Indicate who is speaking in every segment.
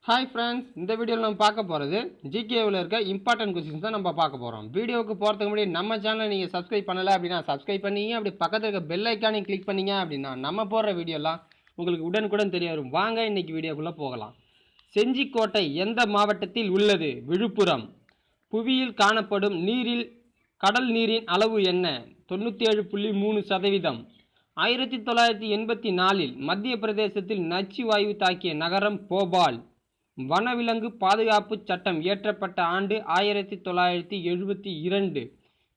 Speaker 1: Hi friends, இந்த வீடியோவில் நம்ம பார்க்க போகிறது ஜிகேவில் இருக்க இம்பார்ட்டன்ட் கொஸ்டின்ஸ் தான் நம்ம பார்க்க போகிறோம். வீடியோவுக்கு போகிறதுக்கு முன்னாடி நம்ம சேனலை நீங்கள் சப்ஸ்கிரைப் பண்ணலை அப்படின்னா சப்ஸ்கிரைப் பண்ணிங்க, அப்படி பக்கத்தில் இருக்க பெல் ஐக்கானையும் கிளிக் பண்ணிங்க அப்படின்னா நம்ம போடுற வீடியோலாம் உங்களுக்கு உடனுக்குடன் தெரிய வரும். வாங்க இன்றைக்கி வீடியோக்குள்ளே போகலாம். செஞ்சிக்கோட்டை எந்த மாவட்டத்தில் உள்ளது? விழுப்புரம். புவியில் காணப்படும் கடல் நீரின் அளவு என்ன? 97.3%. 1984 மத்திய பிரதேசத்தில் நச்சு வாயு தாக்கிய நகரம் போபால். வனவிலங்கு பாதுகாப்பு சட்டம் இயற்றப்பட்ட ஆண்டு 1972.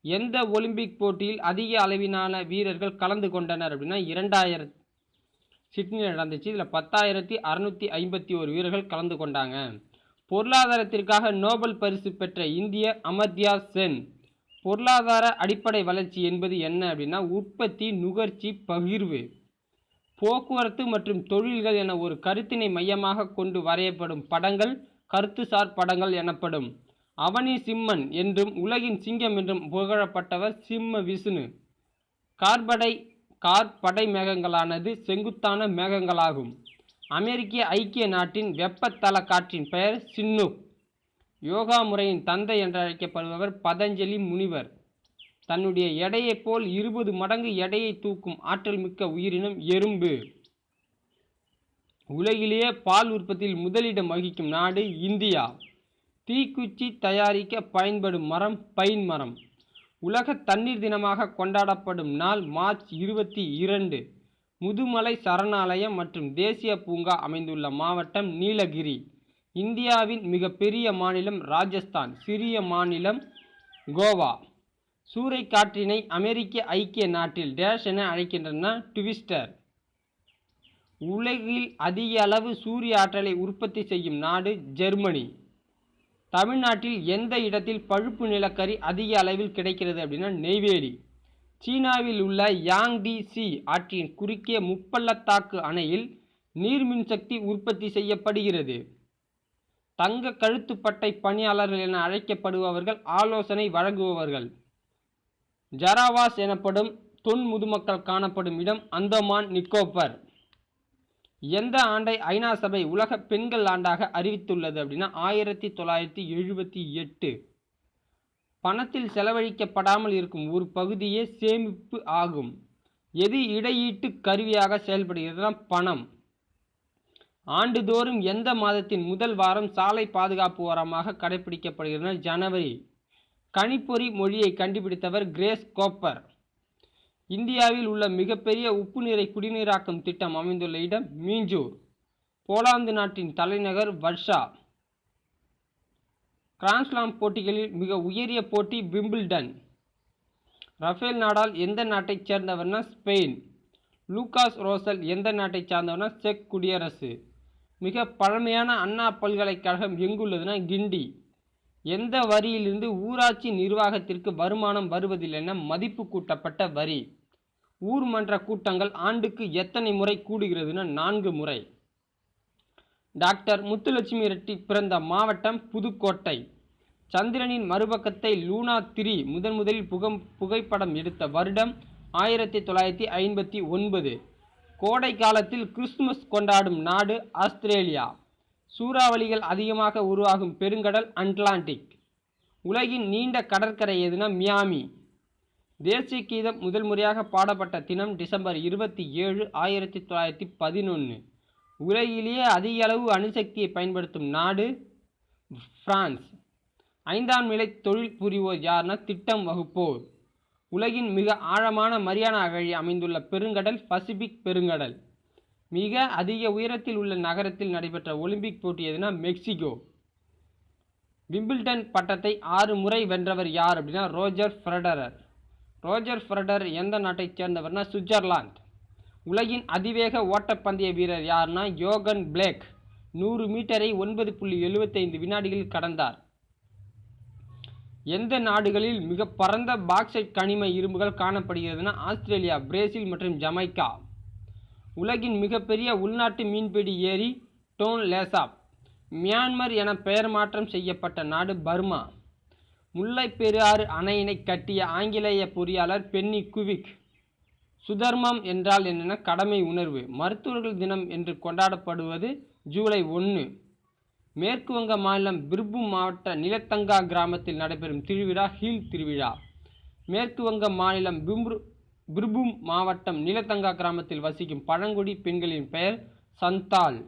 Speaker 1: எந்த ஒலிம்பிக் போட்டியில் அதிக அளவிலான வீரர்கள் கலந்து கொண்டனர் அப்படின்னா 2000 சிட்னியில் நடந்துச்சு. இதில் 10,651 வீரர்கள் கலந்து கொண்டாங்க. பொருளாதாரத்திற்காக நோபல் பரிசு பெற்ற இந்தியர் அமர்த்யா சென். பொருளாதார அடிப்படை வளர்ச்சி என்பது என்ன அப்படின்னா உற்பத்தி, நுகர்ச்சி, பகிர்வு. போக்குவரத்து மற்றும் தொழில்கள் என ஒரு கருத்தினை மையமாக கொண்டு வரையப்படும் படங்கள் கருத்துசார் படங்கள் எனப்படும். அவனி சிம்மன் என்றும் உலகின் சிங்கம் என்றும் புகழப்பட்டவர் சிம்ம விஷ்ணு. கார்படை மேகங்களானது செங்குத்தான மேகங்களாகும். அமெரிக்க ஐக்கிய நாட்டின் வெப்பத்தல காற்றின் பெயர் சின்னூக். யோகா முறையின் தந்தை என்றழைக்கப்படுபவர் பதஞ்சலி முனிவர். தன்னுடைய எடையைப் போல் 20 மடங்கு எடையை தூக்கும் ஆற்றல் மிக்க உயிரினம் எறும்பு. உலகிலேயே பால் உற்பத்தியில் முதலிடம் வகிக்கும் நாடு இந்தியா. தீக்குச்சி தயாரிக்க பயன்படும் மரம் பைன் மரம். உலக தண்ணீர் தினமாக கொண்டாடப்படும் நாள் மார்ச் 22. முதுமலை சரணாலயம் மற்றும் தேசிய பூங்கா அமைந்துள்ள மாவட்டம் நீலகிரி. இந்தியாவின் மிகப்பெரிய மாநிலம் ராஜஸ்தான், சிறிய மாநிலம் கோவா. சூறைக்காற்றினை அமெரிக்க ஐக்கிய நாட்டில் டேஷ் என அழைக்கின்றன ட்விஸ்டர். உலகில் அதிக அளவு சூரிய ஆற்றலை உற்பத்தி செய்யும் நாடு ஜெர்மனி. தமிழ்நாட்டில் எந்த இடத்தில் பழுப்பு நிலக்கரி அதிக அளவில் கிடைக்கிறது அப்படின்னா நெய்வேலி. சீனாவில் உள்ள யாங்டி சி ஆற்றின் குறுக்கே முப்பள்ளத்தாக்கு அணையில் நீர் மின்சக்தி உற்பத்தி செய்யப்படுகிறது. தங்க கழுத்துப்பட்டை பணியாளர்கள் என அழைக்கப்படுபவர்கள் ஆலோசனை வழங்குபவர்கள். ஜராவாஸ் எனப்படும் தொன் முதுமக்கள் காணப்படும் இடம் அந்தமான் நிக்கோபர். எந்த ஆண்டை ஐநா சபை உலக பெண்கள் ஆண்டாக அறிவித்துள்ளது அப்படின்னா 1978. பணத்தில் செலவழிக்கப்படாமல் இருக்கும் ஒரு பகுதியே சேமிப்பு ஆகும். எது இடையீட்டு கருவியாக செயல்படுகிறதுனா பணம். ஆண்டுதோறும் எந்த மாதத்தின் முதல் வாரம் சாலை பாதுகாப்பு வாரமாக கடைபிடிக்கப்படுகிறது? ஜனவரி. கணிப்பொறி மொழியை கண்டுபிடித்தவர் கிரேஸ் கோப்பர். இந்தியாவில் உள்ள மிகப்பெரிய உப்பு நீரை குடிநீராக்கும் திட்டம் அமைந்துள்ள இடம் மீஞ்சூர். போலாந்து நாட்டின் தலைநகர் வர்ஷா. கிராண்ட்ஸ்லாம் போட்டிகளில் மிக உயரிய போட்டி விம்பிள்டன். ரஃபேல் நடால் எந்த நாட்டைச் சேர்ந்தவர்னா ஸ்பெயின். லூகாஸ் ரோசல் எந்த நாட்டை சார்ந்தவர்னா செக் குடியரசு. மிக பழமையான அண்ணா பல்கலைக்கழகம் எங்குள்ளதுன்னா கிண்டி. எந்த வரியிலிருந்து ஊராட்சி நிர்வாகத்திற்கு வருமானம் வருவதில்லைன்னா மதிப்பு கூட்டப்பட்ட வரி. ஊர்மன்ற கூட்டங்கள் ஆண்டுக்கு எத்தனை முறை கூடுகிறதுனா 4 முறை. டாக்டர் முத்துலட்சுமி ரெட்டி பிறந்த மாவட்டம் புதுக்கோட்டை. சந்திரனின் மறுபக்கத்தை லூனா 3 முதலில் புகைப்படம் எடுத்த வருடம் 1959. கோடை காலத்தில் கிறிஸ்துமஸ் கொண்டாடும் நாடு ஆஸ்திரேலியா. சூறாவளிகள் அதிகமாக உருவாகும் பெருங்கடல் அட்லாண்டிக். உலகின் நீண்ட கடற்கரை எதுனா மியாமி. தேசிய கீதம் முதல் முறையாக பாடப்பட்ட தினம் டிசம்பர் 27, 1911. உலகிலேயே அதிக அளவு அணுசக்தியை பயன்படுத்தும் நாடு பிரான்ஸ். 5ஆம் நிலை தொழில் புரிவோர் யார்னா திட்டம் வகுப்போர். உலகின் மிக ஆழமான மரியானா அகழி அமைந்துள்ள பெருங்கடல் பசிபிக் பெருங்கடல். மிக அதிக உயரத்தில் உள்ள நகரத்தில் நடைபெற்ற ஒலிம்பிக் போட்டி எதுனா மெக்சிகோ. விம்பிள்டன் பட்டத்தை 6 முறை வென்றவர் யார் அப்படின்னா ரோஜர் ஃபெடரர். ரோஜர் ஃபெடரர் எந்த நாட்டைச் சேர்ந்தவர்னா சுவிட்சர்லாந்து. உலகின் அதிவேக ஓட்டப்பந்தய வீரர் யார்னா யோகன் பிளேக். 100 மீட்டரை 9.75 வினாடிகளில் கடந்தார். எந்த நாடுகளில் மிக பரந்த பாக்சைட் கனிம இரும்புகள் காணப்படுகிறதுனா ஆஸ்திரேலியா, பிரேசில் மற்றும் ஜமைக்கா. உலகின் மிகப்பெரிய உள்நாட்டு மீன்பிடி ஏரி டோன் லேசாப். மியான்மர் என பெயர் மாற்றம் செய்யப்பட்ட நாடு பர்மா. முல்லை பெரியாறு அணையினை கட்டிய ஆங்கிலேய பொறியாளர் பென்னி குவிக். சுதர்மம் என்றால் என்னென்ன? கடமை உணர்வு. மருத்துவர்கள் தினம் என்று கொண்டாடப்படுவது ஜூலை 1. மேற்கு வங்க மாநிலம் பிர்பூம் மாவட்ட நிலத்தங்கா கிராமத்தில் நடைபெறும் திருவிழா ஹீல் திருவிழா. மேற்கு வங்க மாநிலம் பிர்பூம் மாவட்டம் நிலத்தங்கா கிராமத்தில் வசிக்கும் பழங்குடி பெண்களின் பெயர் சந்தால்.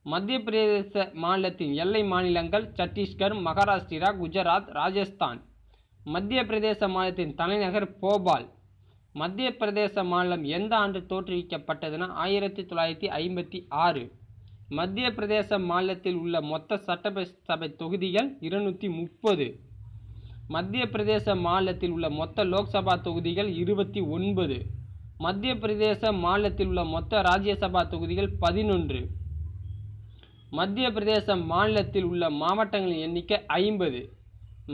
Speaker 1: மத்திய பிரதேச மாநிலத்தின் எல்லை மாநிலங்கள் சத்தீஸ்கர், மகாராஷ்டிரா, குஜராத், ராஜஸ்தான். மத்திய பிரதேச மாநிலத்தின் தலைநகர் போபால். மத்திய பிரதேச மாநிலம் எந்த ஆண்டு தோற்றுவிக்கப்பட்டதுன்னா 1956. மத்திய பிரதேச மாநிலத்தில் உள்ள மொத்த சட்டசபை தொகுதிகள் 230. மத்திய பிரதேச மாநிலத்தில் உள்ள மொத்த லோக்சபா தொகுதிகள் 29. மத்திய பிரதேச மாநிலத்தில் உள்ள மொத்த ராஜ்யசபா தொகுதிகள் 11. மத்திய பிரதேச மாநிலத்தில் உள்ள மாவட்டங்களின் எண்ணிக்கை 50.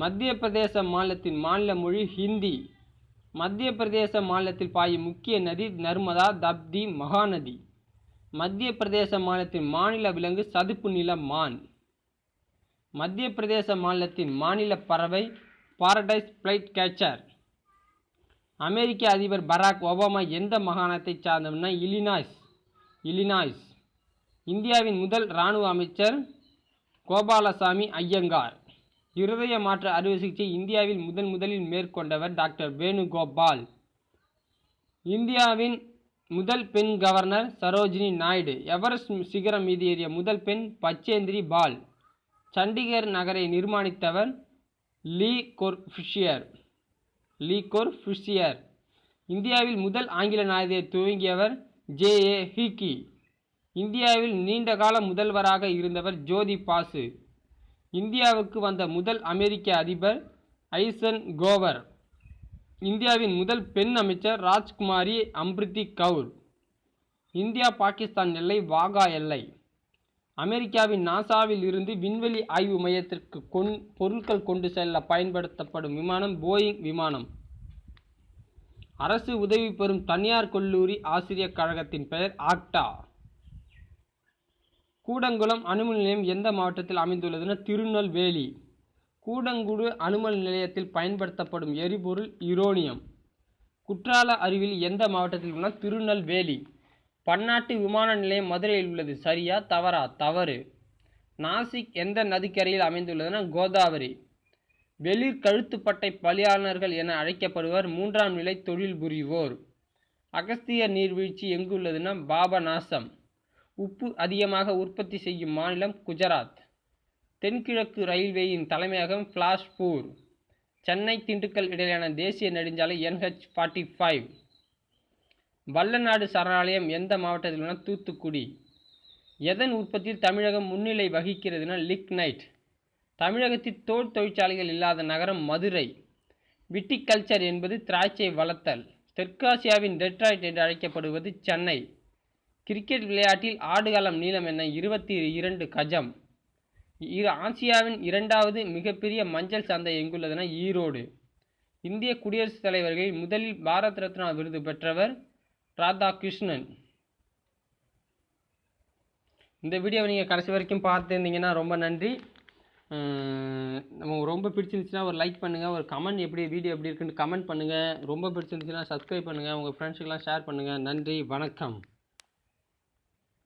Speaker 1: மத்திய பிரதேச மாநிலத்தின் மாநில மொழி ஹிந்தி. மத்திய பிரதேச மாநிலத்தில் பாயும் முக்கிய நதி நர்மதா, தப்தி, மகாநதி. மத்திய பிரதேச மாநிலத்தின் மாநில விலங்கு சதுப்பு நில மான். மத்திய பிரதேச மாநிலத்தின் மாநில பறவை பாரடைஸ் பிளைட் கேச்சர். அமெரிக்க அதிபர் பராக் ஒபாமா எந்த மாகாணத்தை சார்ந்தவர்னா இல்லினாய்ஸ். இந்தியாவின் முதல் இராணுவ அமைச்சர் கோபாலசாமி ஐயங்கார். இருதய மாற்று அறுவை சிகிச்சை இந்தியாவில் முதலில் மேற்கொண்டவர் டாக்டர் வேணுகோபால். இந்தியாவின் முதல் பெண் கவர்னர் சரோஜினி நாயுடு. எவரெஸ்ட் சிகரம் மீது ஏறிய முதல் பெண் பச்சேந்திரி பால். சண்டிகர் நகரை நிர்மாணித்தவர் லீ கொர்புசியர். இந்தியாவில் முதல் ஆங்கில நாளிதழை துவங்கியவர் ஜே.ஏ. ஹிக்கி. இந்தியாவில் நீண்டகால முதல்வராக இருந்தவர் ஜோதி பாசு. இந்தியாவுக்கு வந்த முதல் அமெரிக்க அதிபர் ஐசன்ஹோவர். இந்தியாவின் முதல் பெண் அமைச்சர் ராஜ்குமாரி அம்ரிதி கவுர். இந்தியா பாகிஸ்தான் எல்லை வாகா எல்லை. அமெரிக்காவின் நாசாவில் இருந்து விண்வெளி ஆய்வு மையத்திற்கு பொருட்கள் கொண்டு செல்ல பயன்படுத்தப்படும் விமானம் போயிங் விமானம். அரசு உதவி பெறும் தனியார் கல்லூரி ஆசிரியர் கழகத்தின் பெயர் ஆக்டா. கூடங்குளம் அணுமின் நிலையம் எந்த மாவட்டத்தில் அமைந்துள்ளதுன்னா திருநெல்வேலி. கூடங்குடு அணுமின் நிலையத்தில் பயன்படுத்தப்படும் எரிபொருள் யுரேனியம். குற்றால அருவியில் எந்த மாவட்டத்தில் உள்ள திருநெல்வேலி. பன்னாட்டு விமான நிலையம் மதுரையில் உள்ளது. சரியா தவறா? தவறு. நாசிக் எந்த நதிக்கரையில் அமைந்துள்ளதுன்னா கோதாவரி. வெளிர் கழுத்துப்பட்டை பலியாளர்கள் என அழைக்கப்படுவர் 3ஆம் நிலை தொழில் புரிவோர். அகஸ்தியர் நீர்வீழ்ச்சி எங்குள்ளதுன்னா பாபநாசம். உப்பு அதிகமாக உற்பத்தி செய்யும் மாநிலம் குஜராத். தென்கிழக்கு ரயில்வேயின் தலைமையகம் பிலாஸ்பூர். சென்னை திண்டுக்கல் இடையிலான தேசிய நெடுஞ்சாலை NH-45. வல்லநாடு சரணாலயம் எந்த மாவட்டத்தில் உள்ள தூத்துக்குடி. எதன் உற்பத்தியில் தமிழகம் முன்னிலை வகிக்கிறதுனா லிக்னைட். தமிழகத்தில் தோல் தொழிற்சாலைகள் இல்லாத நகரம் மதுரை. விட்டிகல்ச்சர் என்பது திராட்சை வளர்த்தல். தெற்காசியாவின் டெட்ராய்ட் என்று அழைக்கப்படுவது சென்னை. கிரிக்கெட் விளையாட்டில் ஆடுகளம் நீளம் என்ன? 22 கஜம். ஆசியாவின் 2வது மிகப்பெரிய மஞ்சள் சந்தை எங்குள்ளதுன்னா ஈரோடு. இந்திய குடியரசுத் தலைவர்களில் முதலில் பாரத் ரத்னா விருது பெற்றவர் ராதாகிருஷ்ணன். இந்த வீடியோவை நீங்கள் கடைசி வரைக்கும் பார்த்துருந்தீங்கன்னா ரொம்ப நன்றி. நம்ம ரொம்ப பிடிச்சிருந்துச்சுன்னா ஒரு லைக் பண்ணுங்கள், ஒரு கமெண்ட் வீடியோ எப்படி இருக்குன்னு கமெண்ட் பண்ணுங்கள். ரொம்ப பிடிச்சிருந்துச்சுன்னா சப்ஸ்கிரைப் பண்ணுங்கள், உங்கள் ஃப்ரெண்ட்ஸுக்கெல்லாம் ஷேர் பண்ணுங்கள். நன்றி, வணக்கம்.